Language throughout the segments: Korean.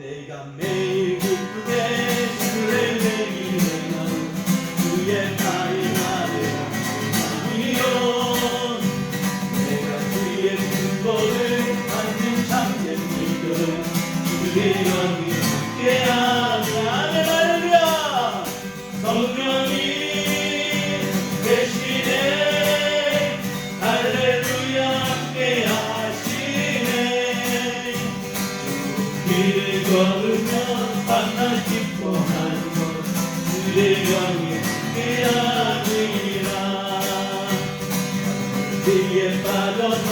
내가 매일 기쁘게 주를 내기에는 주의 팔이 나를 아니요 내가 주의 근거를 받는 참된 믿음 주의 영이 함께하며 할렐루야 성령이 계시네 할렐루야 함께 하시네 길을 걸으며 밤낮 기뻐하는 것 주의 영이 함께하니라 뒤에 빠져서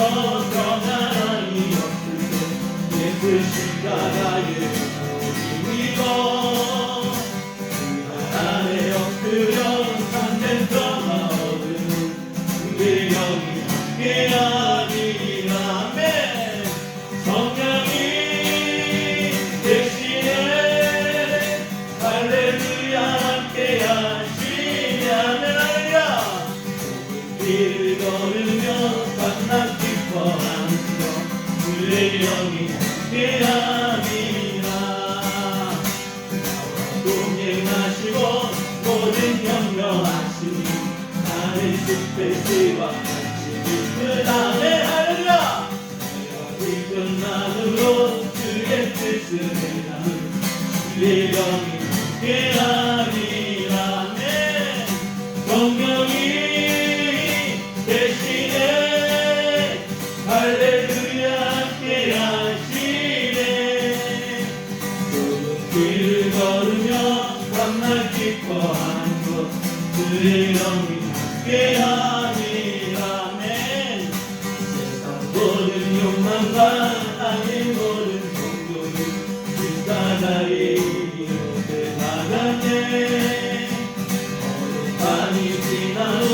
평안이 없을 때 예수 십자가에 우리 믿어 그 아래 엎드려 참된 평화 얻으는 주의 영이 함께하니라 아멘 성령이 계시네 할렐루야 함께 하시네 아멘 할렐루야 길을 걸으며 밤낮 기뻐하는 것 주의 영이 함께하니라 나와 동행하시고 모든 격려하시니 나를 십배지와 같이 이끄다네 할렐루야 내가 이끈 마음으로 주의 뜻을 행하는 주의 영이 함께하니라 아멘 성령이 계시네 할렐루야 함께 하시네 좁은 길을 걸으며 밤낮 기뻐하는 것 주의 영이 함께 하니라 아멘 세상 모든 욕망과 아닌 모든 정도는 십자가에 이르게 나가네 어젯밤이 지나도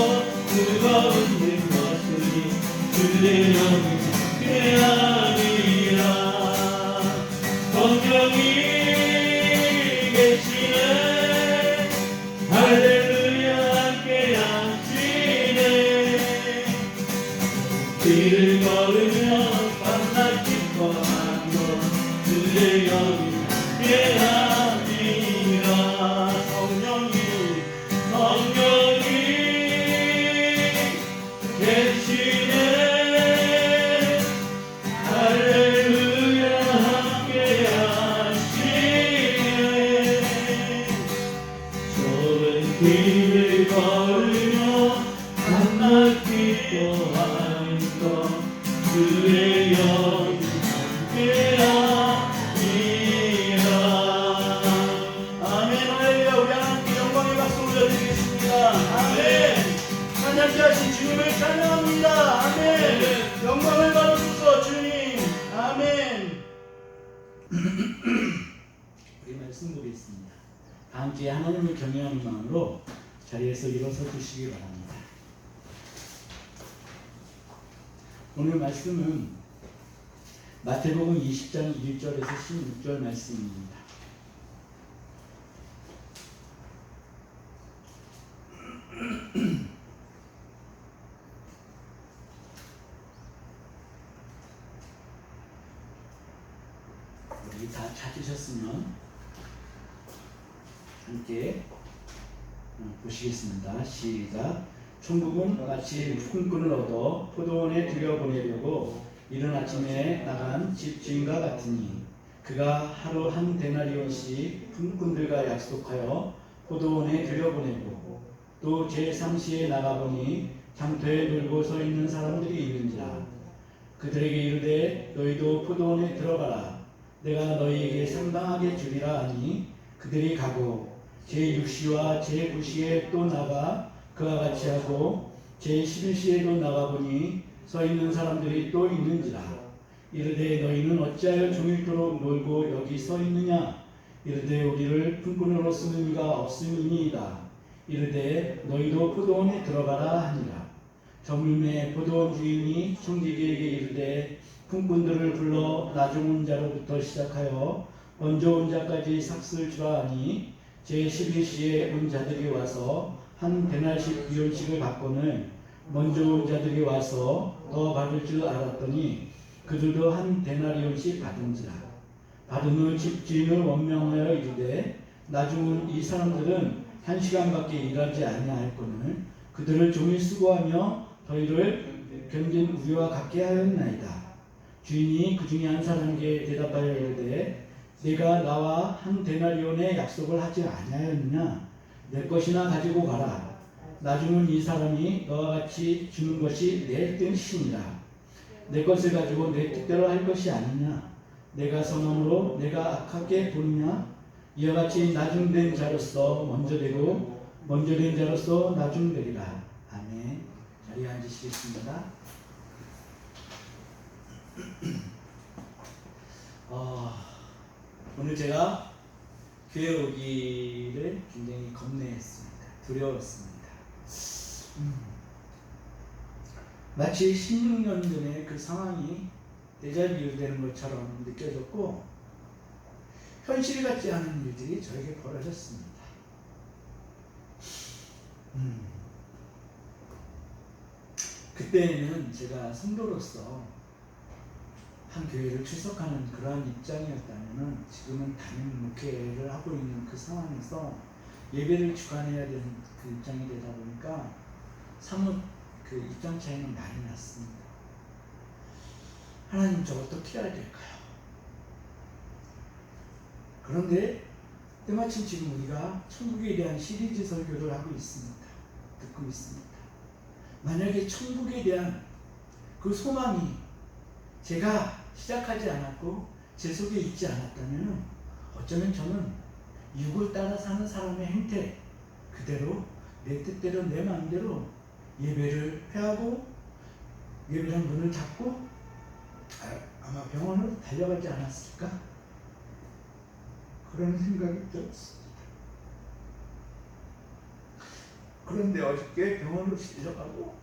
뜨거운 것으니 주의 영이 함께하니라 성령이 계시네 할렐루야 함께 하시네 길을 걸으며 밤낮 기뻐하는 것 주의 영이 함께하니라 성령이 계시네 할렐루야 함께 하시네 좁은 길을 걸으며 밤낮 기뻐하는 것 주의 영이 함께하니라 아멘 할렐루야 우리 하나님께 영광의 박수 올려드리겠습니다 아멘 찬양케 하신 주님을 찬양합니다. 아멘. 영광을 받으소서 주님. 아멘. 우리 말씀 보겠습니다. 다음 주에 하나님을 경외하는 마음으로 자리에서 일어서 주시기 바랍니다. 오늘 말씀은 마태복음 20장 1절에서 16절 말씀입니다. 우리 다 찾으셨으면 함께 보시겠습니다. 시작. 천국은 마치 꿈꾼을 얻어 포도원에 들여보내려고 이른 아침에 나간 집주인과 같으니 그가 하루 한 데나리온씩 품꾼들과 약속하여 포도원에 들여보내고 또 제3시에 나가보니 장터에 놀고 서 있는 사람들이 있는지라 그들에게 이르되 너희도 포도원에 들어가라 내가 너희에게 상당하게 주리라 하니 그들이 가고 제6시와 제9시에 또 나가 그와 같이 하고 제11시에도 나가보니 서 있는 사람들이 또 있는지라 이르되 너희는 어찌하여 종일토록 놀고 여기 서 있느냐 이르되 우리를 품꾼으로 쓰는 이가 없음이니이다 이르되 너희도 포도원에 들어가라 하니라 저물매 포도원 주인이 청지기에게 이르되 품꾼들을 불러 나중 온 자로부터 시작하여 먼저 온 자까지 삭슬 주라 하니 제11시에 온 자들이 와서 한 데나리씩 비용씩을 받고는 먼저 온 자들이 와서 더 받을 줄 알았더니 그들도 한 데나리온씩 받은지라 받은 후 집주인을 원명하여 이르되 나중은 이 사람들은 1시간밖에 일하지 아니하였거늘 그들을 종일 수고하며 더위를 견딘 우리와 같게 하였나이다. 주인이 그 중에 한 사람에게 대답하여 이르되 네가 나와 한 데나리온의 약속을 하지 아니하였느냐? 내 것이나 가지고 가라. 나중은 이 사람이 너와 같이 주는 것이 내 뜻이니라. 내 것을 가지고 내 뜻대로 할 것이 아니냐? 내가 선함으로 내가 악하게 보느냐? 이와 같이 나중된 자로서 먼저 되고 먼저 된 자로서 나중되리라. 아멘. 자리에 앉으시겠습니다. 오늘 제가 교회 오기를 굉장히 겁내했습니다. 두려웠습니다. 마치 16년 전에 그 상황이 데자뷰 되는 것처럼 느껴졌고 현실 같지 않은 일들이 저에게 벌어졌습니다. 그때는 제가 성도로서 한 교회를 출석하는 그러한 입장이었다면 지금은 담임 목회를 하고 있는 그 상황에서 예배를 주관해야 되는 그 입장이 되다 보니까 사뭇 그 입장 차이는 많이 났습니다. 하나님, 저 어떻게 해야 될까요? 그런데 때마침 지금 우리가 천국에 대한 시리즈 설교를 하고 있습니다. 듣고 있습니다. 만약에 천국에 대한 그 소망이 제가 시작하지 않았고 제 속에 있지 않았다면 어쩌면 저는 육을 따라 사는 사람의 행태 그대로 내 뜻대로 내 마음대로 예배를 회하고 예배랑 문을 닫고 아마 병원으로 달려가지 않았을까? 그런 생각이 들었습니다. 그런데 어저께 병원으로 실려가고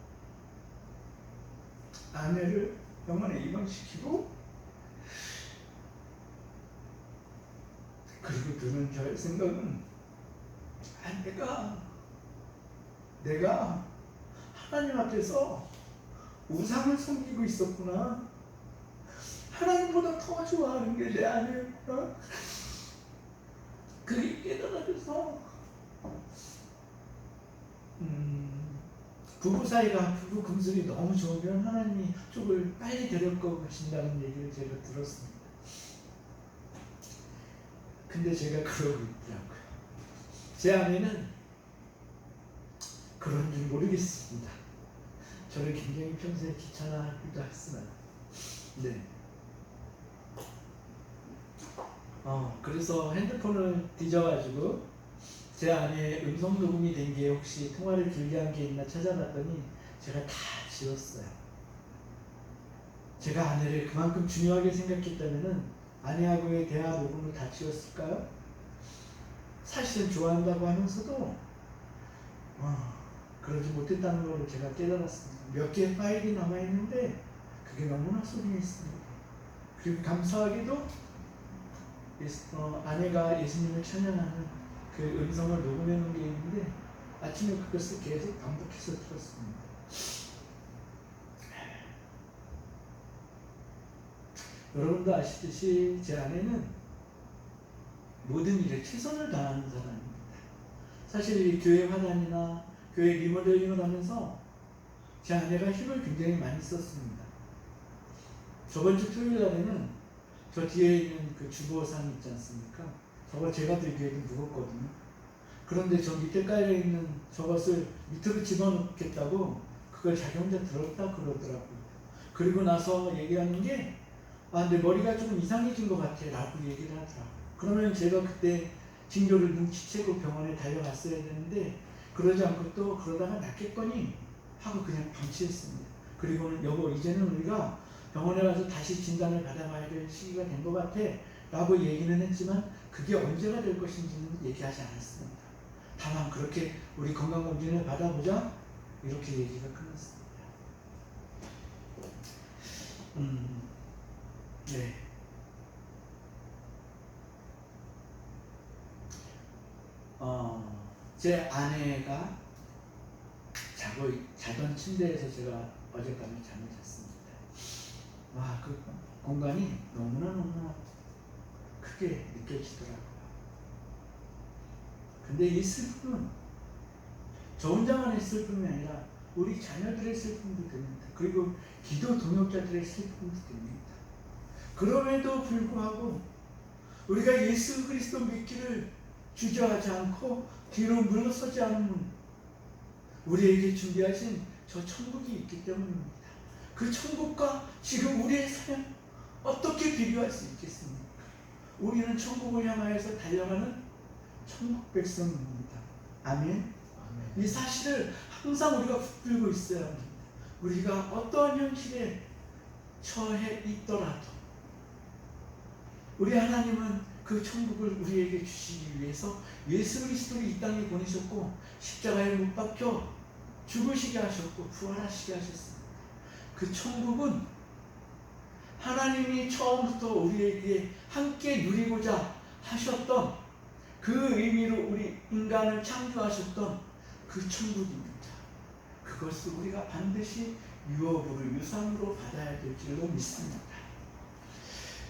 아내를 병원에 입원시키고 그리고 드는 저의 생각은 내가 하나님 앞에서 우상을 섬기고 있었구나. 하나님보다 더 좋아하는 게 내 아내였구나. 그게 깨달아져서 부부 사이가 부부 금슬이 너무 좋으면 하나님이 한쪽을 빨리 데려가고 가신다는 얘기를 제가 들었습니다. 근데 제가 그러고 있더라고요. 제 아내는 그런 줄 모르겠습니다. 저를 굉장히 평소에 귀찮아하기도 했으나 네. 그래서 핸드폰을 뒤져가지고 제 아내의 음성 녹음이 된 게 혹시 통화를 길게 한 게 있나 찾아봤더니 제가 다 지웠어요. 제가 아내를 그만큼 중요하게 생각했다면은 아내하고의 대화 녹음을 다 지웠을까요? 사실은 좋아한다고 하면서도 그러지 못했다는 걸 제가 깨달았습니다. 몇 개의 파일이 남아있는데 그게 너무나 소중했습니다. 그리고 감사하게도 아내가 예수님을 찬양하는 그 음성을 녹음해 놓은 게 있는데 아침에 그것을 계속 반복해서 들었습니다. 여러분도 아시듯이 제 아내는 모든 일에 최선을 다하는 사람입니다. 사실 이 교회 화단이나 교회 리모델링을 하면서 제 아내가 힘을 굉장히 많이 썼습니다. 저번 주 토요일 날에는 저 뒤에 있는 그 주보상 있지 않습니까? 저거 제가 들기에도 무겁거든요. 그런데 저 밑에 깔려 있는 저것을 밑으로 집어넣겠다고 그걸 자기 혼자 들었다 그러더라고요. 그리고 나서 얘기하는 게 내 머리가 조금 이상해진 것 같아 라고 얘기를 하더라고요. 그러면 제가 그때 징조를 눈치채고 병원에 달려갔어야 되는데 그러지 않고 또 그러다가 낫겠거니 하고 그냥 방치했습니다. 그리고는 여보, 이제는 우리가 병원에 가서 다시 진단을 받아봐야 될 시기가 된 것 같아 라고 얘기는 했지만 그게 언제가 될 것인지는 얘기하지 않았습니다. 다만 그렇게 우리 건강검진을 받아보자 이렇게 얘기가 끝났습니다. 네. 제 아내가 자던 침대에서 제가 어젯밤에 잠을 잤습니다. 그 공간이 너무나 크게 느껴지더라고요. 근데 이 슬픔은 저 혼자만의 슬픔이 아니라 우리 자녀들의 슬픔도 됩니다. 그리고 기도 동역자들의 슬픔도 됩니다. 그럼에도 불구하고 우리가 예수 그리스도 믿기를 주저하지 않고 뒤로 물러서지 않으면 우리에게 준비하신 저 천국이 있기 때문입니다. 그 천국과 지금 우리의 삶 어떻게 비교할 수 있겠습니까? 우리는 천국을 향하여서 달려가는 천국 백성입니다. 아멘. 이 사실을 항상 우리가 붙들고 있어야 합니다. 우리가 어떠한 현실에 처해 있더라도 우리 하나님은 그 천국을 우리에게 주시기 위해서 예수 그리스도를 이 땅에 보내셨고 십자가에 못 박혀 죽으시게 하셨고 부활하시게 하셨습니다. 그 천국은 하나님이 처음부터 우리에게 함께 누리고자 하셨던 그 의미로 우리 인간을 창조하셨던 그 천국입니다. 그것을 우리가 반드시 유업으로 유산으로 받아야 될 줄로 믿습니다.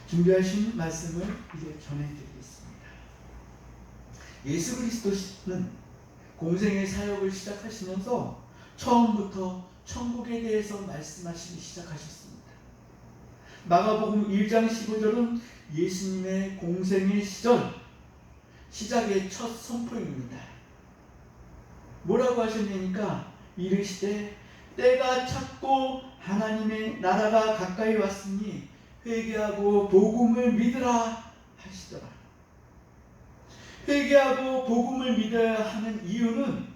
준비하신 말씀을 이제 전해드리겠습니다. 예수 그리스도는 공생의 사역을 시작하시면서 처음부터 천국에 대해서 말씀하시기 시작하셨습니다. 마가복음 1장 15절은 예수님의 공생의 시작의 첫 선포입니다. 뭐라고 하셨냐니까 이르시되 때가 찼고 하나님의 나라가 가까이 왔으니 회개하고 복음을 믿으라 하시더라. 회개하고 복음을 믿어야 하는 이유는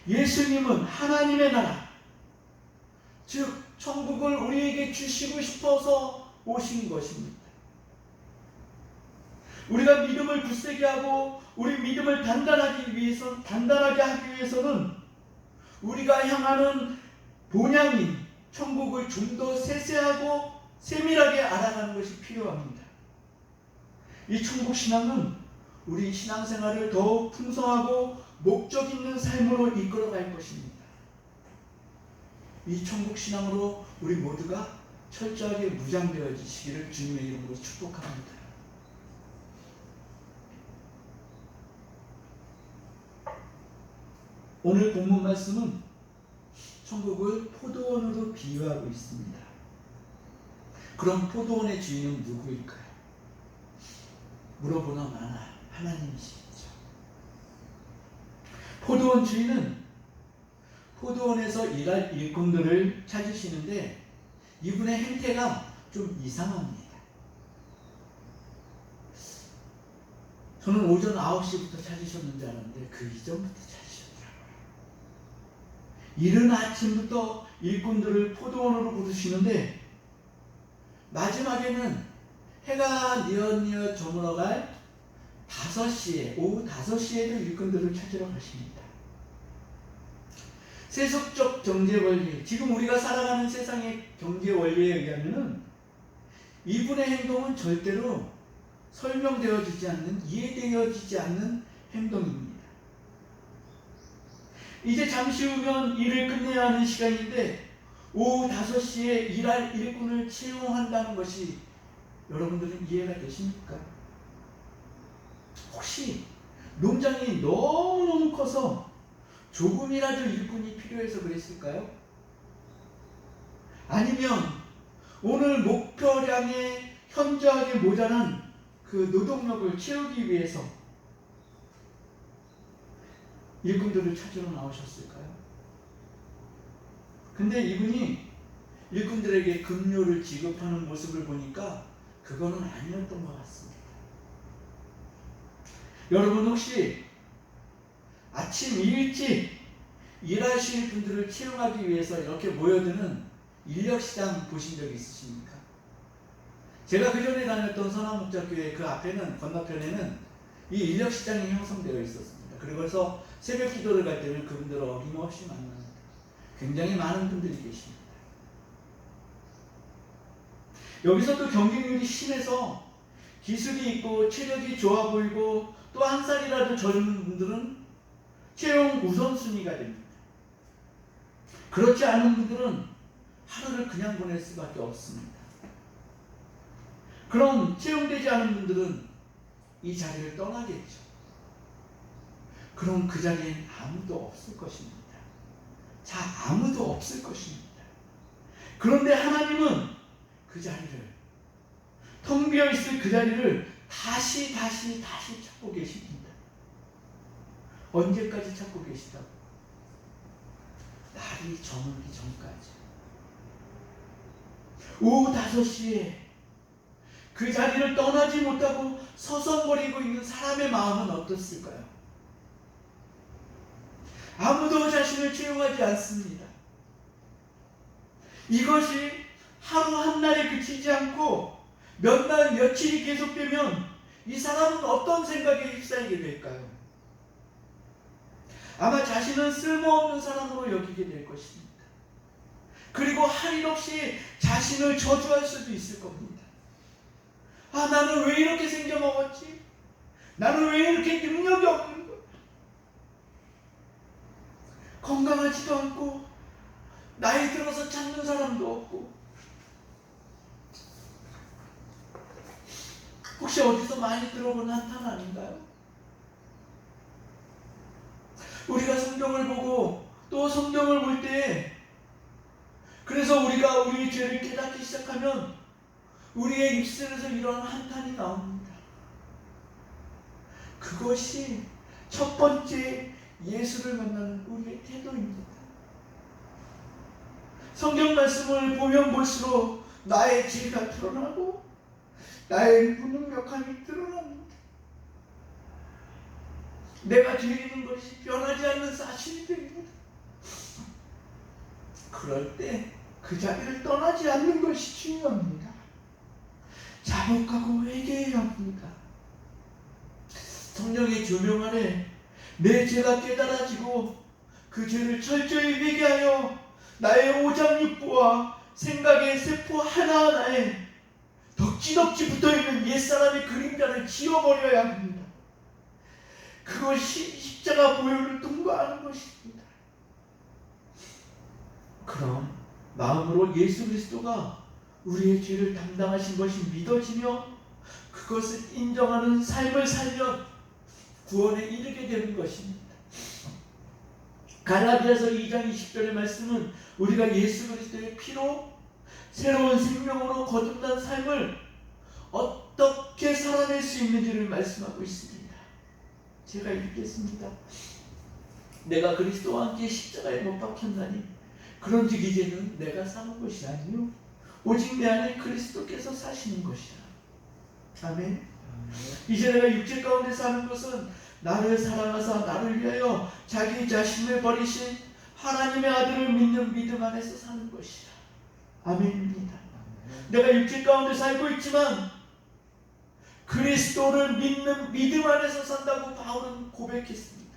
예수님은 하나님의 나라, 즉 천국을 우리에게 주시고 싶어서 오신 것입니다. 우리가 믿음을 굳세게 하고 우리 믿음을 단단하게 하기 위해서는 우리가 향하는 본향인 천국을 좀 더 세세하고 세밀하게 알아가는 것이 필요합니다. 이 천국 신앙은 우리 신앙생활을 더욱 풍성하고 목적 있는 삶으로 이끌어갈 것입니다. 이 천국 신앙으로 우리 모두가 철저하게 무장되어지시기를 주님의 이름으로 축복합니다. 오늘 본문 말씀은 천국을 포도원으로 비유하고 있습니다. 그럼 포도원의 주인은 누구일까요? 물어보나 마나 하나님이시죠. 포도원 주인은 포도원에서 일할 일꾼들을 찾으시는데 이분의 행태가 좀 이상합니다. 저는 오전 9시부터 찾으셨는지 알았는데 그 이전부터 찾으셨더라고요. 이른 아침부터 일꾼들을 포도원으로 부르시는데 마지막에는 해가 뉘엿뉘엿 저물어갈 5시에, 오후 5시에도 일꾼들을 찾으러 가십니다. 세속적 경제 원리, 지금 우리가 살아가는 세상의 경제 원리에 의하면은 이분의 행동은 절대로 설명되어지지 않는, 이해되어지지 않는 행동입니다. 이제 잠시 후면 일을 끝내야 하는 시간인데 오후 5시에 일할 일꾼을 채용한다는 것이 여러분들은 이해가 되십니까? 혹시 농장이 너무너무 커서 조금이라도 일꾼이 필요해서 그랬을까요? 아니면 오늘 목표량에 현저하게 모자란 그 노동력을 채우기 위해서 일꾼들을 찾으러 나오셨을까요? 근데 이분이 일꾼들에게 급료를 지급하는 모습을 보니까 그거는 아니었던 것 같습니다. 여러분 혹시 아침 일찍 일하실 분들을 채용하기 위해서 이렇게 모여드는 인력시장 보신 적 있으십니까? 제가 그 전에 다녔던 선한목자교회 그 앞에는, 건너편에는 이 인력시장이 형성되어 있었습니다. 그래서 새벽 기도를 갈 때는 그분들을 어김없이 만납니다. 굉장히 많은 분들이 계십니다. 여기서도 경쟁률이 심해서 기술이 있고 체력이 좋아 보이고 또 한 살이라도 젊은 분들은 채용 우선순위가 됩니다. 그렇지 않은 분들은 하루를 그냥 보낼 수밖에 없습니다. 그럼 채용되지 않은 분들은 이 자리를 떠나겠죠. 그럼 그 자리엔 아무도 없을 것입니다. 자, 아무도 없을 것입니다. 그런데 하나님은 그 자리를, 텅 비어 있을 그 자리를 다시 찾고 계십니다. 언제까지 찾고 계시다고? 날이 저물기 전까지. 오후 5시에 그 자리를 떠나지 못하고 서성거리고 있는 사람의 마음은 어떻을까요? 아무도 자신을 채용하지 않습니다. 이것이 하루 한 날에 그치지 않고 몇 날, 며칠이 계속되면 이 사람은 어떤 생각에 휩싸이게 될까요? 아마 자신은 쓸모없는 사람으로 여기게 될 것입니다. 그리고 할 일 없이 자신을 저주할 수도 있을 겁니다. 아, 나는 왜 이렇게 생겨먹었지? 나는 왜 이렇게 능력이 없는 거야? 건강하지도 않고 나이 들어서 찾는 사람도 없고, 혹시 어디서 많이 들어본 한탄 아닌가요? 우리가 성경을 보고 또 성경을 볼 때, 그래서 우리가 우리의 죄를 깨닫기 시작하면 우리의 입술에서 이러한 한탄이 나옵니다. 그것이 첫 번째 예수를 만나는 우리의 태도입니다. 성경 말씀을 보면 볼수록 나의 죄가 드러나고 나의 무능력함이 드러납니다. 내가 죄인인 것이 변하지 않는 사실이 됩니다. 그럴 때 그 자리를 떠나지 않는 것이 중요합니다. 자복하고 회개해야 합니다. 성령의 조명 아래 내 죄가 깨달아지고 그 죄를 철저히 회개하여 나의 오장육부와 생각의 세포 하나하나에 덕지덕지 붙어있는 옛사람의 그림자를 지워버려야 합니다. 그것이 십자가 보혈을 통과하는 것입니다. 그럼 마음으로 예수 그리스도가 우리의 죄를 담당하신 것이 믿어지며 그것을 인정하는 삶을 살면 구원에 이르게 되는 것입니다. 갈라디아서 2장 20절의 말씀은 우리가 예수 그리스도의 피로 새로운 생명으로 거듭난 삶을 어떻게 살아낼 수 있는지를 말씀하고 있습니다. 제가 읽겠습니다. 내가 그리스도와 함께 십자가에 못 박혔나니 그런즉 이제는 내가 사는 것이 아니요 오직 내 안에 그리스도께서 사시는 것이라. 아멘. 이제 내가 육체 가운데 사는 것은 나를 사랑하사 나를 위하여 자기 자신을 버리신 하나님의 아들을 믿는 믿음 안에서 사는 것이라. 아멘입니다. 내가 육체 가운데 살고 있지만 그리스도를 믿는 믿음 안에서 산다고 바울은 고백했습니다.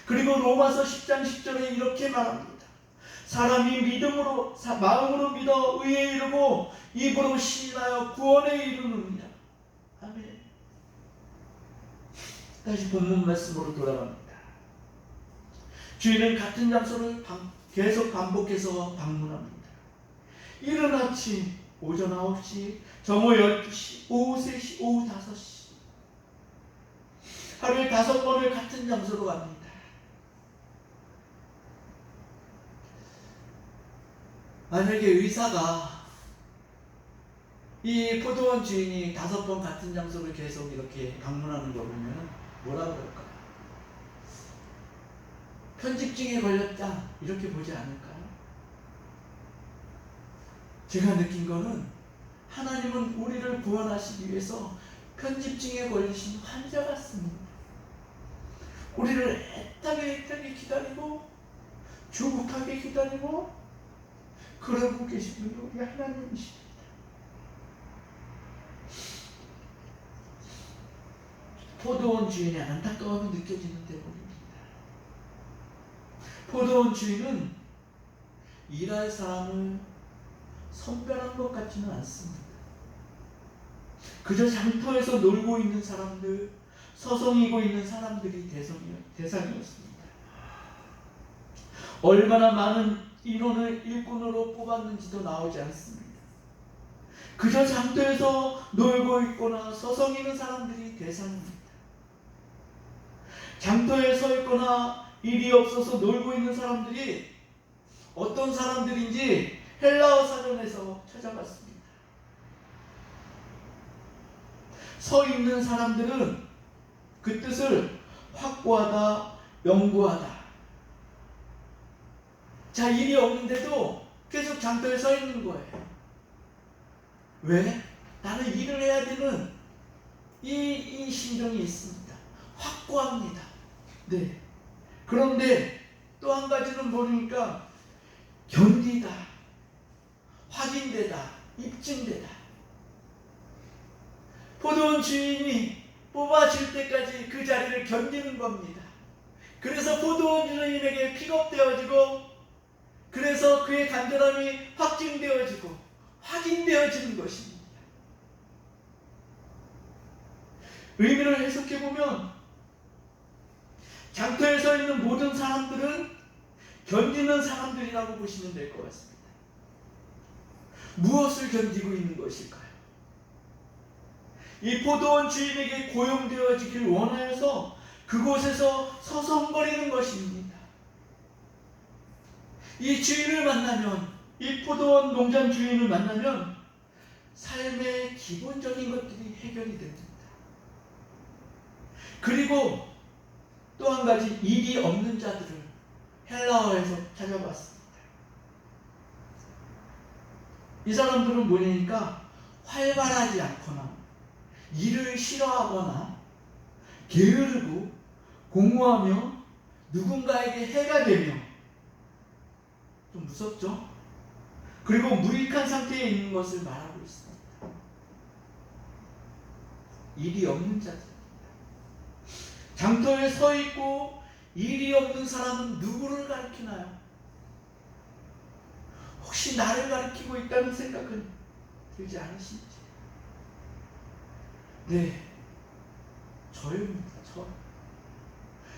그리고 로마서 10장 10절에 이렇게 말합니다. 사람이 믿음으로 마음으로 믿어 의에 이르고 입으로 시인하여 구원에 이르느니라. 아멘. 다시 본문 말씀으로 돌아갑니다. 주인은 같은 장소를 계속 반복해서 방문합니다. 이른 아침, 오전 9시, 정오 12시, 오후 3시, 오후 5시. 하루에 5번을 같은 장소로 갑니다. 만약에 의사가 이 포도원 주인이 5번 같은 장소를 계속 이렇게 방문하는 거 보면 뭐라 그럴까요? 편집증에 걸렸다 이렇게 보지 않을까요? 제가 느낀 거는 하나님은 우리를 구원하시기 위해서 편집증에 걸리신 환자 같습니다. 우리를 애타게 기다리고 조급하게 기다리고 그러고 계신 분이 우리 하나님이십니다. 포도원 주인의 안타까움이 느껴지는 대목입니다. 포도원 주인은 일할 사람을 선별한 것 같지는 않습니다. 그저 장터에서 놀고 있는 사람들, 서성이고 있는 사람들이 대상이었습니다. 얼마나 많은 인원을 일꾼으로 뽑았는지도 나오지 않습니다. 그저 장터에서 놀고 있거나 서성이는 사람들이 대상입니다. 장터에 서 있거나 일이 없어서 놀고 있는 사람들이 어떤 사람들인지 헬라어 사전에서 찾아봤습니다. 서 있는 사람들은 그 뜻을 확고하다, 영구하다. 자, 일이 없는데도 계속 장터에 서 있는 거예요. 왜? 나는 일을 해야 되는 이 심정이 있습니다. 확고합니다. 네. 그런데 또 한 가지는 모르니까 견디다, 확인되다, 입증되다. 포도원 주인이 뽑아줄 때까지 그 자리를 견디는 겁니다. 그래서 포도원 주인에게 픽업되어지고, 그래서 그의 간절함이 확증되어지고 확인되어지는 것입니다. 의미를 해석해보면 장터에 서 있는 모든 사람들은 견디는 사람들이라고 보시면 될 것 같습니다. 무엇을 견디고 있는 것일까요? 이 포도원 주인에게 고용되어지길 원하여서 그곳에서 서성거리는 것입니다. 이 주인을 만나면, 이 포도원 농장 주인을 만나면 삶의 기본적인 것들이 해결이 됩니다. 그리고 또 한 가지, 일이 없는 자들을 헬라어에서 찾아봤습니다. 이 사람들은 뭐냐니까 활발하지 않거나 일을 싫어하거나 게으르고 공허하며 누군가에게 해가 되며, 좀 무섭죠? 그리고 무익한 상태에 있는 것을 말하고 있습니다. 일이 없는 자들. 장터에 서 있고 일이 없는 사람은 누구를 가리키나요? 혹시 나를 가리키고 있다는 생각은 들지 않으신지? 네, 저입니다. 저.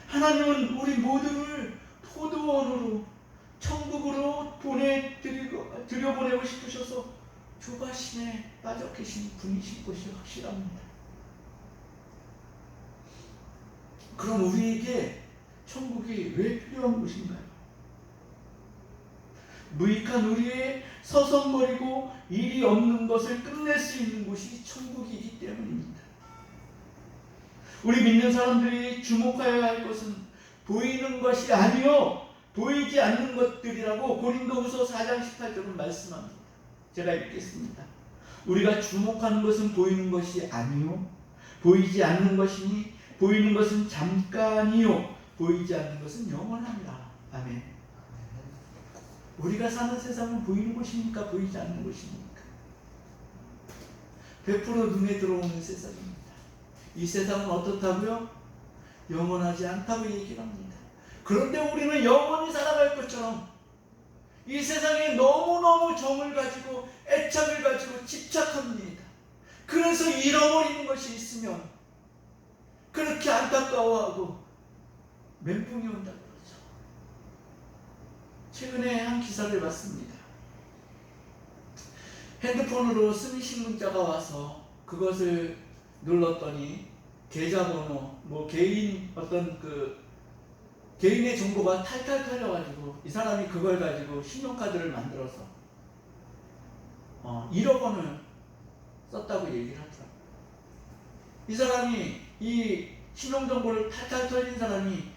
하나님은 우리 모두를 포도원으로, 천국으로 들여보내고 싶으셔서 조바심에 빠져 계신 분이신 것이 확실합니다. 그럼 우리에게 천국이 왜 필요한 것인가요? 무익한 우리의 서성거리고 일이 없는 것을 끝낼 수 있는 곳이 천국이기 때문입니다. 우리 믿는 사람들이 주목하여야 할 것은 보이는 것이 아니요 보이지 않는 것들이라고 고린도후서 4장 18절은 말씀합니다. 제가 읽겠습니다. 우리가 주목하는 것은 보이는 것이 아니요 보이지 않는 것이니 보이는 것은 잠깐이요 보이지 않는 것은 영원합니다. 아멘. 우리가 사는 세상은 보이는 것입니까? 보이지 않는 것입니까? 100% 눈에 들어오는 세상입니다. 이 세상은 어떻다고요? 영원하지 않다고 얘기를 합니다. 그런데 우리는 영원히 살아갈 것처럼 이 세상에 너무너무 정을 가지고 애착을 가지고 집착합니다. 그래서 잃어버리는 것이 있으면 그렇게 안타까워하고 멘붕이 온다고 그러죠. 최근에 한 기사를 봤습니다. 핸드폰으로 스미싱 문자가 와서 그것을 눌렀더니 계좌번호, 개인 어떤 개인의 정보가 탈탈 털려가지고 이 사람이 그걸 가지고 신용카드를 만들어서 1억 원을 썼다고 얘기를 하더라고요. 이 사람이 이 신용정보를 탈탈 털린 사람이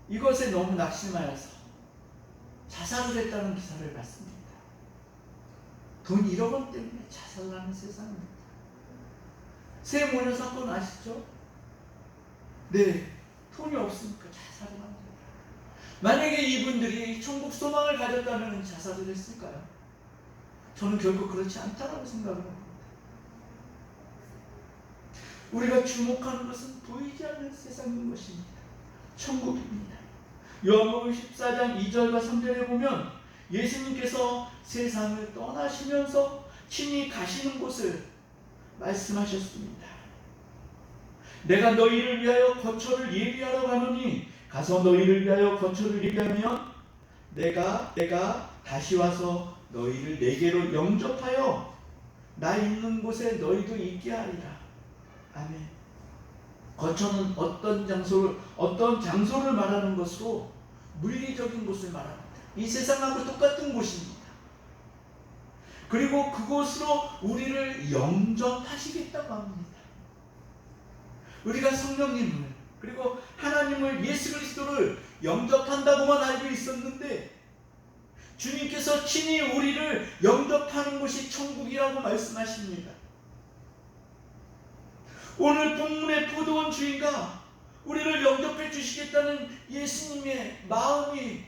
이것에 너무 낙심하여서 자살을 했다는 기사를 봤습니다. 돈 1억 원 때문에 자살을 하는 세상입니다. 세모녀 사건 아시죠? 네, 돈이 없으니까 자살을 합니다. 만약에 이분들이 천국 소망을 가졌다면 자살을 했을까요? 저는 결코 그렇지 않다라고 생각을 합니다. 우리가 주목하는 것은 보이지 않는 세상인 것입니다. 천국입니다. 요한복음 14장 2절과 3절에 보면 예수님께서 세상을 떠나시면서 친히 가시는 곳을 말씀하셨습니다. 내가 너희를 위하여 거처를 예비하러 가노니 가서 너희를 위하여 거처를 예비하면 내가 다시 와서 너희를 내게로 영접하여 나 있는 곳에 너희도 있게 하리라. 아멘. 거처는 어떤 장소를 말하는 것으로 물리적인 곳을 말합니다. 이 세상하고 똑같은 곳입니다. 그리고 그곳으로 우리를 영접하시겠다고 합니다. 우리가 성령님을 그리고 하나님을 예수 그리스도를 영접한다고만 알고 있었는데 주님께서 친히 우리를 영접하는 곳이 천국이라고 말씀하십니다. 오늘 본문의 포도원 주인과 우리를 영접해 주시겠다는 예수님의 마음이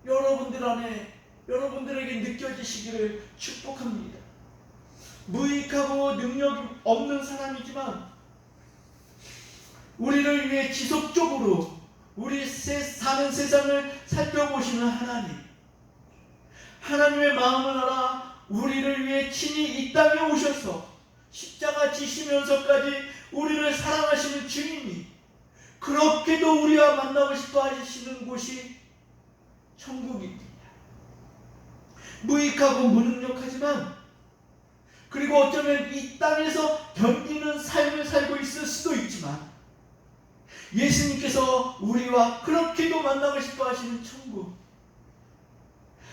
여러분들 안에 여러분들에게 느껴지시기를 축복합니다. 무익하고 능력 없는 사람이지만 우리를 위해 지속적으로 우리 사는 세상을 살펴보시는 하나님의 마음을 알아 우리를 위해 친히 이 땅에 오셔서 십자가 지시면서까지 우리를 사랑하시는 주님이 그렇게도 우리와 만나고 싶어 하시는 곳이 천국입니다. 무익하고 무능력하지만 그리고 어쩌면 이 땅에서 견디는 삶을 살고 있을 수도 있지만 예수님께서 우리와 그렇게도 만나고 싶어 하시는 천국,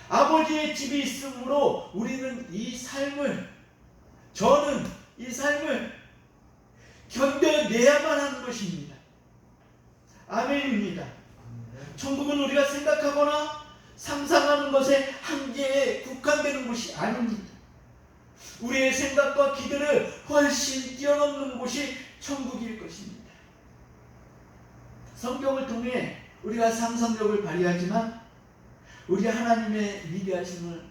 아버지의 집이 있으므로 우리는 저는 이 삶을 견뎌내야만 하는 것입니다. 아멘입니다. 천국은 우리가 생각하거나 상상하는 것의 한계에 국한되는 곳이 아닙니다. 우리의 생각과 기대를 훨씬 뛰어넘는 곳이 천국일 것입니다. 성경을 통해 우리가 상상력을 발휘하지만 우리 하나님의 위대하심을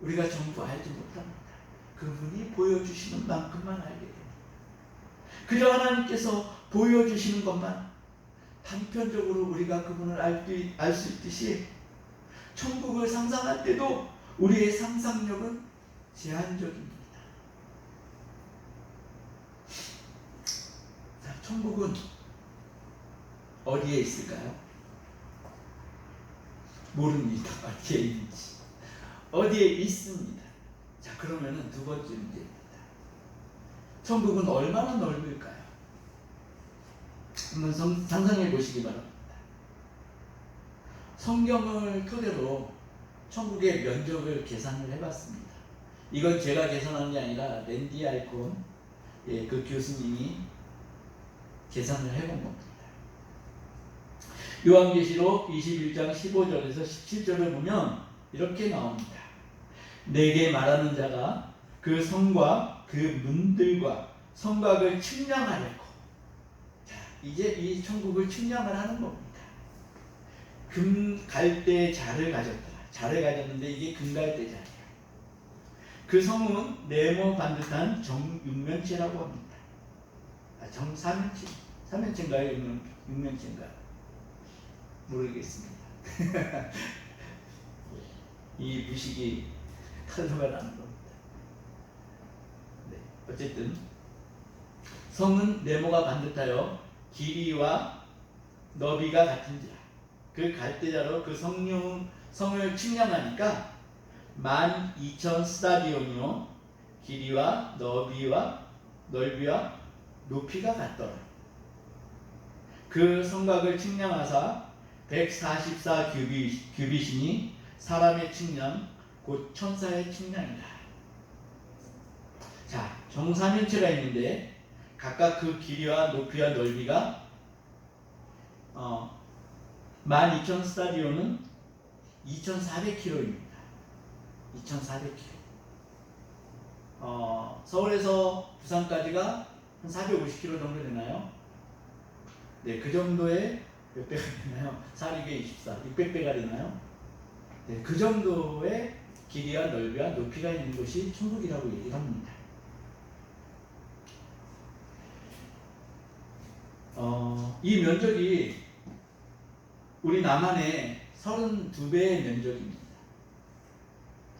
우리가 전부 알지 못합니다. 그분이 보여주시는 만큼만 알게 됩니다. 그저 하나님께서 보여주시는 것만 단편적으로 우리가 그분을 알 수 있듯이 천국을 상상할 때도 우리의 상상력은 제한적입니다. 자, 천국은 어디에 있을까요? 모릅니다. 어디에 있는지. 어디에 있습니다. 자, 그러면은 두 번째 문제입니다. 천국은 얼마나 넓을까요? 한번 상상해 보시기 바랍니다. 성경을 토대로 천국의 면적을 계산을 해봤습니다. 이건 제가 계산한 게 아니라 랜디 알콘 그 교수님이 계산을 해본 겁니다. 요한계시록 21장 15절에서 17절을 보면 이렇게 나옵니다. 내게 말하는 자가 그 성과 그 문들과 성곽을 측량하려고. 자, 이제 이 천국을 측량을 하는 겁니다. 금 갈대 자를 가졌더라. 자를 가졌는데 이게 금갈대 자예요. 그 성은 네모 반듯한 정육면체라고 합니다. 정사면체, 사면체인가요? 육면체인가요? 모르겠습니다. 이 무식이 탈로가 나는 겁니다. 네, 어쨌든 성은 네모가 반듯하여 길이와 너비가 같은지라. 그 갈대자로 그 성을 측량하니까 12,000 스타디온이요 길이와 너비와 넓이와 높이가 같더라. 그 성곽을 측량하사 144 규빗이니 사람의 측량 곧 천사의 측량이라. 자, 정사면체가 있는데 각각 그 길이와 높이와 넓이가 12,000 스타디온은 2,400km입니다. 2,400km. 서울에서 부산까지가 한 450km 정도 되나요? 네, 그 정도의 몇 배가 되나요? 4, 2에 24, 600배가 되나요? 네, 그 정도의 길이와 넓이와 높이가 있는 곳이 천국이라고 얘기를 합니다. 이 면적이 우리 남한의 32배의 면적입니다.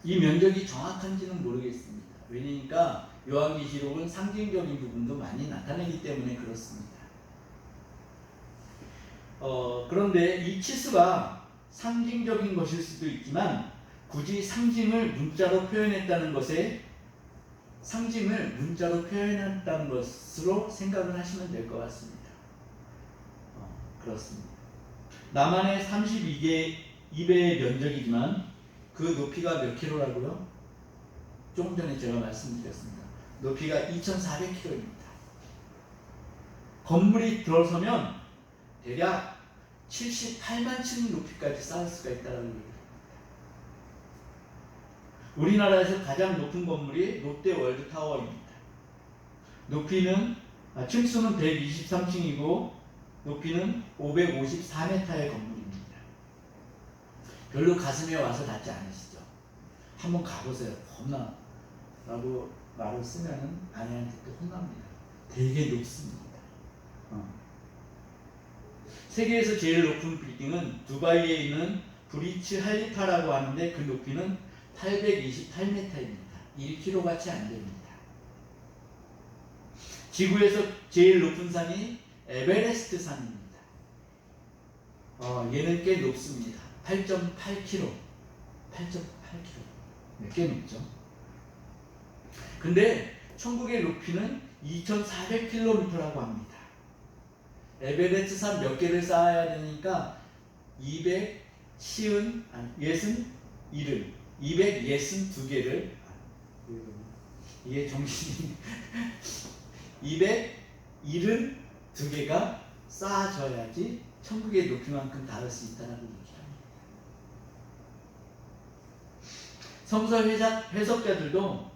이 면적이 정확한지는 모르겠습니다. 왜냐니까 요한계시록은 상징적인 부분도 많이 나타내기 때문에 그렇습니다. 그런데 이 치수가 상징적인 것일 수도 있지만 굳이 상징을 문자로 표현했다는 것에 상징을 문자로 표현했다는 것으로 생각을 하시면 될 것 같습니다. 그렇습니다. 남한의 32배의 면적이지만 그 높이가 몇 킬로라고요? 조금 전에 제가 말씀드렸습니다. 높이가 2,400km입니다. 건물이 들어서면 대략 78만 층 높이까지 쌓을 수가 있다는 얘기입니다. 우리나라에서 가장 높은 건물이 롯데월드타워입니다. 층수는 123층이고 높이는 554m의 건물입니다. 별로 가슴에 와서 닿지 않으시죠? 한번 가보세요. 겁나 라고 말을 쓰면 아내한테 또 혼납니다. 되게 높습니다. 세계에서 제일 높은 빌딩은 두바이에 있는 브리츠 할리파라고 하는데 그 높이는 828m입니다. 1km같이 안 됩니다. 지구에서 제일 높은 산이 에베레스트 산입니다. 얘는 꽤 높습니다. 8.8km. 8.8km. 꽤 높죠. 근데 천국의 높이는 2,400km라고 합니다. 에베레스트 산 몇 개를 쌓아야 되니까 262개를 이게 정신이 272개가 쌓아져야지 천국의 높이만큼 닿을 수 있다는 얘기합니다. 성서 해석자들도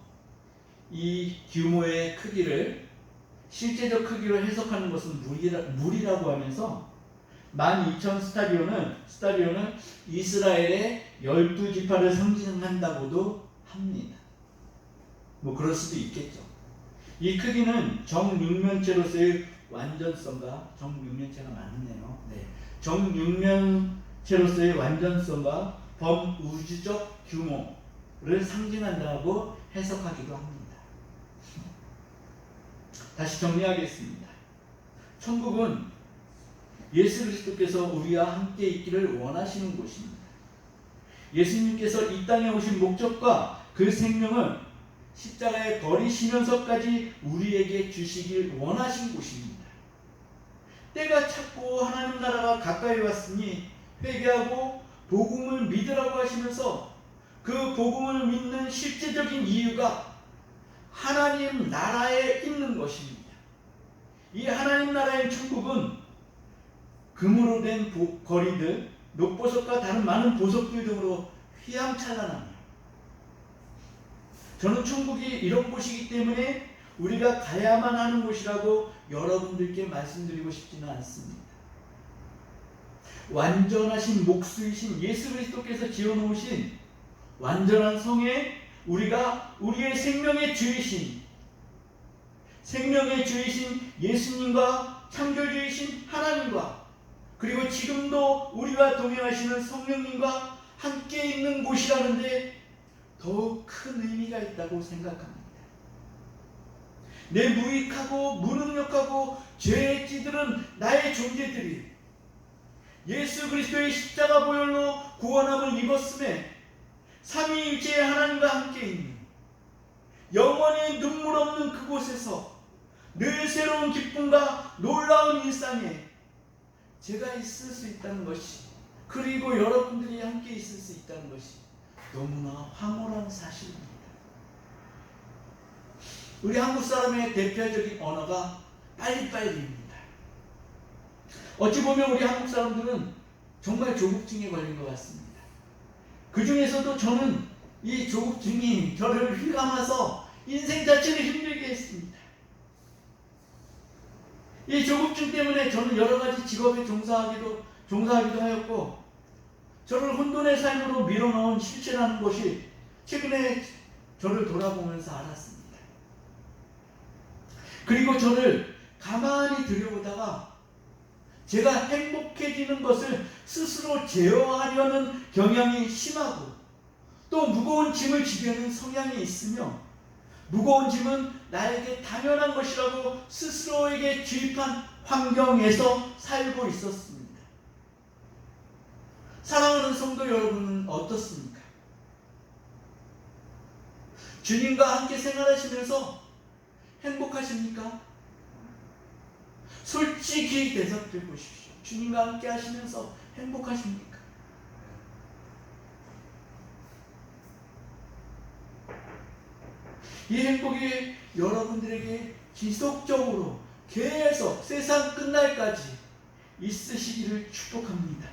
이 규모의 크기를 실제적 크기로 해석하는 것은 무리라고 하면서 12,000 스타디온은 이스라엘의 12지파를 상징한다고도 합니다. 뭐 그럴 수도 있겠죠. 이 크기는 정육면체로서의 완전성과 정육면체가 많네요. 네. 정육면체로서의 완전성과 범우주적 규모를 상징한다고 해석하기도 합니다. 다시 정리하겠습니다. 천국은 예수 그리스도께서 우리와 함께 있기를 원하시는 곳입니다. 예수님께서 이 땅에 오신 목적과 그 생명을 십자가에 버리시면서까지 우리에게 주시길 원하신 곳입니다. 때가 찼고 하나님 나라가 가까이 왔으니 회개하고 복음을 믿으라고 하시면서 그 복음을 믿는 실제적인 이유가 하나님 나라에 있는 것입니다. 이 하나님 나라의 천국은 금으로 된 거리들, 녹보석과 다른 많은 보석들 등으로 휘황찬란합니다. 저는 천국이 이런 곳이기 때문에 우리가 가야만 하는 곳이라고 여러분들께 말씀드리고 싶지는 않습니다. 완전하신 목수이신 예수 그리스도께서 지어놓으신 완전한 성에 우리가 우리의 생명의 주이신 예수님과 창조주이신 하나님과 그리고 지금도 우리와 동행하시는 성령님과 함께 있는 곳이라는데 더욱 큰 의미가 있다고 생각합니다. 내 무익하고 무능력하고 죄에 찌들은 나의 존재들이 예수 그리스도의 십자가 보혈로 구원함을 입었음에 삼위일체의 하나님과 함께 있는 영원히 눈물 없는 그곳에서 늘 새로운 기쁨과 놀라운 일상에 제가 있을 수 있다는 것이, 그리고 여러분들이 함께 있을 수 있다는 것이 너무나 황홀한 사실입니다. 우리 한국 사람의 대표적인 언어가 빨리빨리입니다. 어찌 보면 우리 한국 사람들은 정말 조급증에 걸린 것 같습니다. 그 중에서도 저는 이 조급증이 저를 휘감아서 인생 자체를 힘들게 했습니다. 이 조급증 때문에 저는 여러 가지 직업에 종사하기도 하였고, 저를 혼돈의 삶으로 밀어넣은 실체라는 것이 최근에 저를 돌아보면서 알았습니다. 그리고 저를 가만히 들여보다가 제가 행복해지는 것을 스스로 제어하려는 경향이 심하고 또 무거운 짐을 지려는 성향이 있으며, 무거운 짐은 나에게 당연한 것이라고 스스로에게 주입한 환경에서 살고 있었습니다. 사랑하는 성도 여러분은 어떻습니까? 주님과 함께 생활하시면서 행복하십니까? 솔직히 대답해 보십시오. 주님과 함께 하시면서 행복하십니까? 이 행복이 여러분들에게 지속적으로 계속 세상 끝날까지 있으시기를 축복합니다.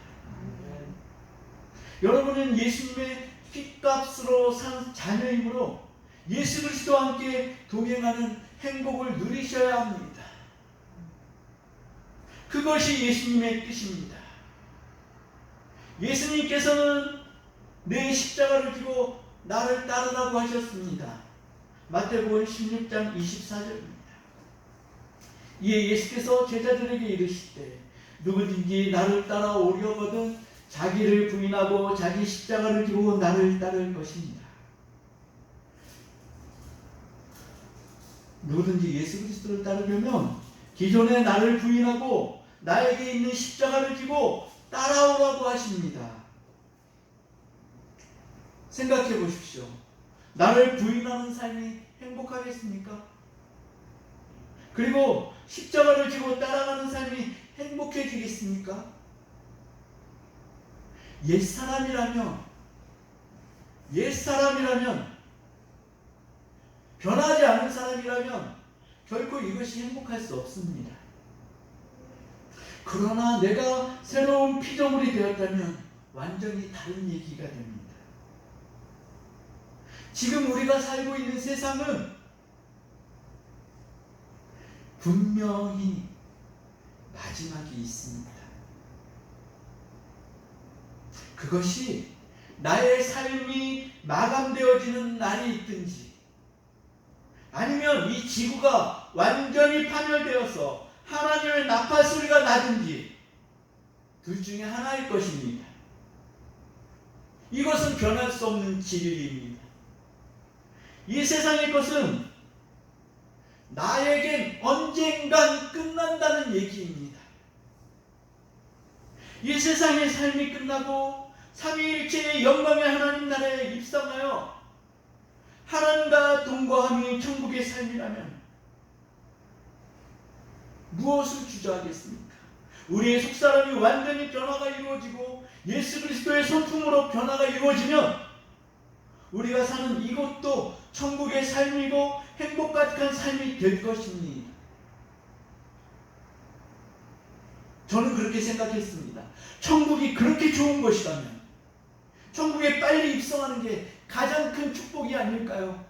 여러분은 예수님의 핏값으로 산 자녀이므로 예수 그리스도와 함께 동행하는 행복을 누리셔야 합니다. 그것이 예수님의 뜻입니다. 예수님께서는 내 십자가를 지고 나를 따르라고 하셨습니다. 마태복음 16장 24절입니다. 이에 예수께서 제자들에게 이르시되 누구든지 나를 따라오려거든 자기를 부인하고 자기 십자가를 지고 나를 따를 것입니다. 누구든지 예수 그리스도를 따르려면 기존의 나를 부인하고 나에게 있는 십자가를 지고 따라오라고 하십니다. 생각해 보십시오. 나를 부인하는 삶이 행복하겠습니까? 그리고 십자가를 지고 따라가는 삶이 행복해지겠습니까? 옛사람이라면 변하지 않은 사람이라면 결코 이것이 행복할 수 없습니다. 그러나 내가 새로운 피조물이 되었다면 완전히 다른 얘기가 됩니다. 지금 우리가 살고 있는 세상은 분명히 마지막이 있습니다. 그것이 나의 삶이 마감되어지는 날이 있든지 아니면 이 지구가 완전히 파멸되어서 하나님의 나팔 소리가 나든지 둘 중에 하나일 것입니다. 이것은 변할 수 없는 진리입니다. 이 세상의 것은 나에겐 언젠간 끝난다는 얘기입니다. 이 세상의 삶이 끝나고 삼위일체의 영광의 하나님 나라에 입성하여 하나님과 동거함이 천국의 삶이라면 무엇을 주저하겠습니까? 우리의 속사람이 완전히 변화가 이루어지고 예수 그리스도의 성품으로 변화가 이루어지면 우리가 사는 이곳도 천국의 삶이고 행복 가득한 삶이 될 것입니다. 저는 그렇게 생각했습니다. 천국이 그렇게 좋은 것이라면 천국에 빨리 입성하는 게 가장 큰 축복이 아닐까요?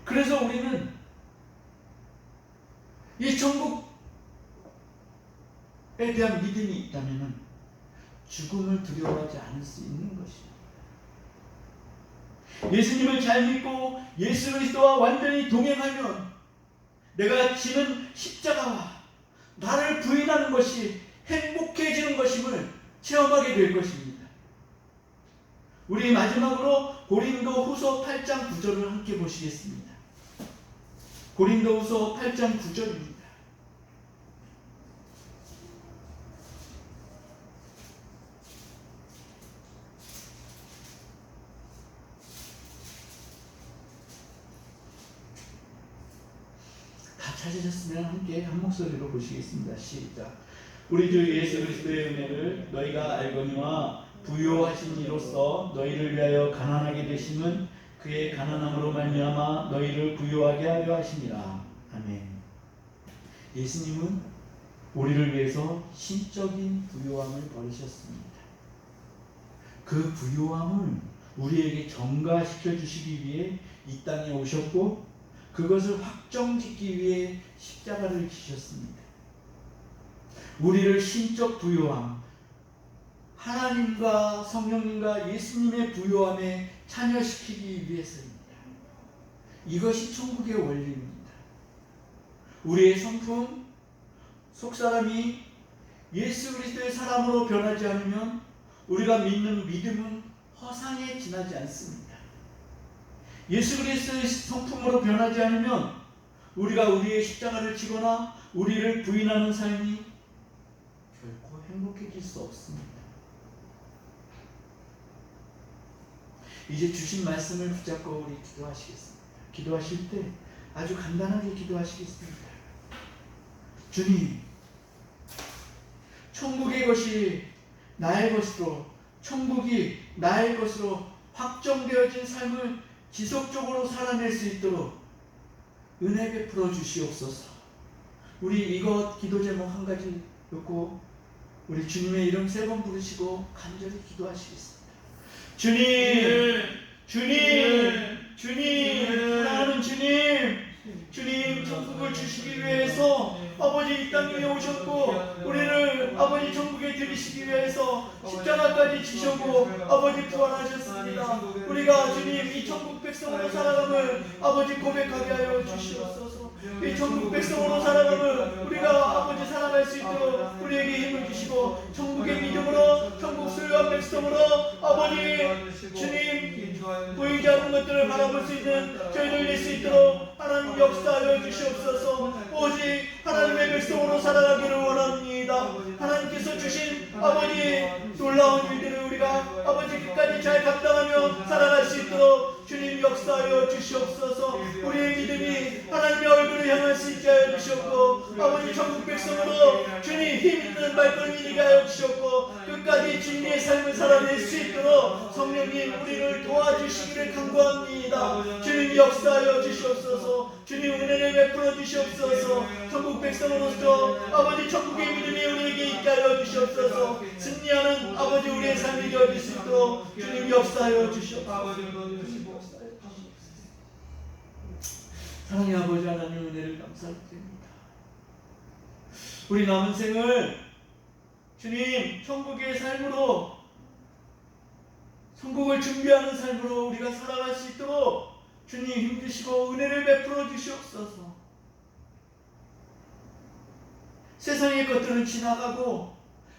그래서 우리는 이 천국에 대한 믿음이 있다면 죽음을 두려워하지 않을 수 있는 것입니다. 예수님을 잘 믿고 예수 그리스도와 완전히 동행하면 내가 지는 십자가와 나를 부인하는 것이 행복해지는 것임을 체험하게 될 것입니다. 우리 마지막으로 고린도 후서 8장 9절을 함께 보시겠습니다. 고린도 후서 8장 9절입니다. 다 찾으셨으면 함께 한 목소리로 보시겠습니다. 시작. 우리 주 예수 그리스도의 은혜를 너희가 알거니와 부요하신 이로써 너희를 위하여 가난하게 되심은 그의 가난함으로 말미암아 너희를 부요하게 하려 하심이라. 아멘. 예수님은 우리를 위해서 신적인 부요함을 버리셨습니다. 그 부요함을 우리에게 전가시켜 주시기 위해 이 땅에 오셨고 그것을 확정짓기 위해 십자가를 지셨습니다. 우리를 신적 부요함, 하나님과 성령님과 예수님의 부요함에 참여시키기 위해서입니다. 이것이 천국의 원리입니다. 우리의 성품, 속사람이 예수 그리스도의 사람으로 변하지 않으면 우리가 믿는 믿음은 허상에 지나지 않습니다. 예수 그리스도의 성품으로 변하지 않으면 우리가 우리의 십자가를 지거나 우리를 부인하는 삶이 결코 행복해질 수 없습니다. 이제 주신 말씀을 붙잡고 우리 기도하시겠습니다. 기도하실 때 아주 간단하게 기도하시겠습니다. 주님, 천국의 것이 나의 것으로, 천국이 나의 것으로 확정되어진 삶을 지속적으로 살아낼 수 있도록 은혜 베풀어 주시옵소서. 우리 이것 기도 제목 한 가지 놓고 우리 주님의 이름 3번 부르시고 간절히 기도하시겠습니다. 주님, 주님, 주님, 사랑하는 주님, 주님 천국을 주시기 위해서 아버지 이 땅 위에 오셨고 우리를 아버지 천국에 들이시기 위해서 십자가까지 지셨고 아버지 부활하셨습니다. 우리가 주님 이 천국 백성으로 살아감을 아버지 고백하게 하여 주시옵소서. 이 천국 백성으로 살아감을 우리가 아버지 살아갈 수 있도록 우리에게 힘을 주시고 천국의 믿음으로 천국 소유한 백성으로 아버지 주님 보이지 않는 것들을 바라볼 수 있는 저희들 될 수 있도록 하나님 역사하여 주시옵소서. 오직 하나님의 백성으로 살아가기를 원합니다. 하나님께서 주신 아버지 놀라운 일들을 우리가 아버지 끝까지 잘 감당하며 살아갈 수 있도록 주님 역사하여 주시옵소서. 우리의 믿음이 하나님의 얼굴을 향할 수 있게 하여 주시옵고 아버지 천국 백성으로 주님 힘 있는 발걸음이 되게 하여 주시옵고 끝까지 주님의 삶을 살아낼 수 있도록 성령님 우리를 도와주시기를 간구합니다. 주님 역사하여 주시옵소서. 주님 은혜를 베풀어 주시옵소서. 천국 백성으로서 아버지 천국의 믿음이 우리에게 있게 하여 주시옵소서. 승리하는 아버지 우리의 삶이 되어질 수 있도록 주님 역사하여 주시옵소서. 사랑의 아버지 하나님 은혜를 감사드립니다. 우리 남은 생을 주님 천국의 삶으로 천국을 준비하는 삶으로 우리가 살아갈 수 있도록 주님 힘주시고 은혜를 베풀어 주시옵소서. 세상의 것들은 지나가고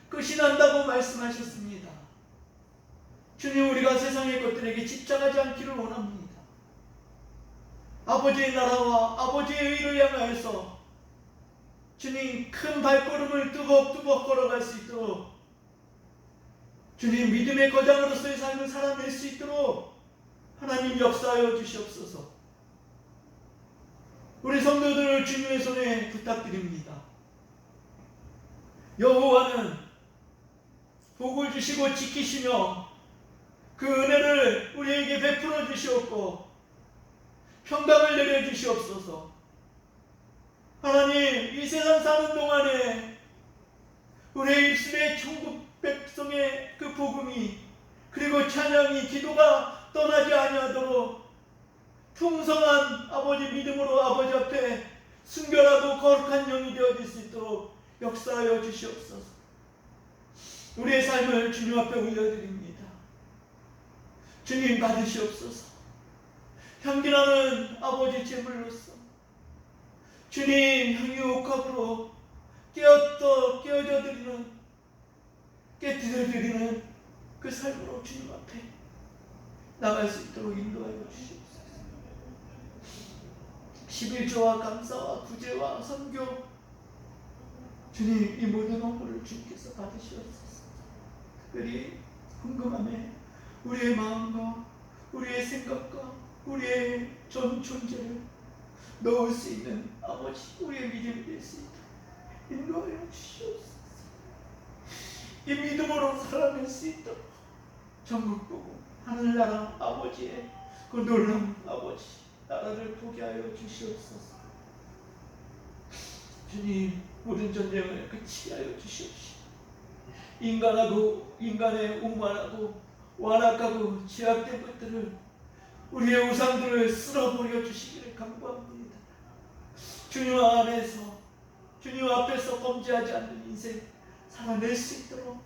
끝이 난다고 말씀하셨습니다. 주님 우리가 세상의 것들에게 집착하지 않기를 원합니다. 아버지의 나라와 아버지의 의를 향하여서 주님 큰 발걸음을 뚜벅뚜벅 걸어갈 수 있도록 주님 믿음의 거장으로서의 삶을 살아낼 수 있도록 하나님 역사하여 주시옵소서. 우리 성도들을 주님의 손에 부탁드립니다. 여호와는 복을 주시고 지키시며 그 은혜를 우리에게 베풀어 주시옵고 평강을 내려주시옵소서. 하나님 이 세상 사는 동안에 우리의 입술에 천국 백성의 그 복음이 그리고 찬양이 기도가 떠나지 아니하도록 풍성한 아버지 믿음으로 아버지 앞에 순결하고 거룩한 영이 되어질 수 있도록 역사하여 주시옵소서. 우리의 삶을 주님 앞에 올려드립니다. 주님 받으시옵소서. 향기나는 아버지 제물로서 주님 향유옥합으로 깨어져 드리는 깨뜨려 드리는 그 삶으로 주님 앞에 나갈 수 있도록 인도하여 주시옵소서. 11조와 감사와 구제와 선교 주님 이 모든 업무를 주님께서 받으시옵소서. 특별히 궁금함에 우리의 마음과 우리의 생각과 우리의 전 존재를 넣을 수 있는 아버지 우리의 믿음이 될 수 있도록 인도하여 주시옵소서. 이 믿음으로 살아낼 수 있도록 전국 보고 하늘나라 아버지의 그 놀라운 아버지 나라를 보게 하여 주시옵소서. 주님 모든 전쟁을 그치게 하여 주시옵시고 인간의 오만하고 완악하고 제약된 것들을 우리의 우상들을 쓸어버려 주시기를 간구합니다. 주님 안에서 주님 앞에서 범죄하지 않는 인생 살아낼 수 있도록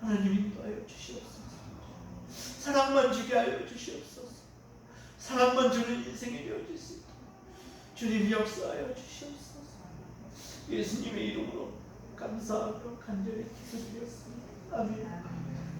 하나님 인도하여 주시옵소서. 사랑만 주게 하여 주시옵소서. 사랑만 주는 인생이 되어질 수 있도록 주님 역사하여 주시옵소서. 예수님의 이름으로 감사하고 간절히 기도드렸습니다. 아멘.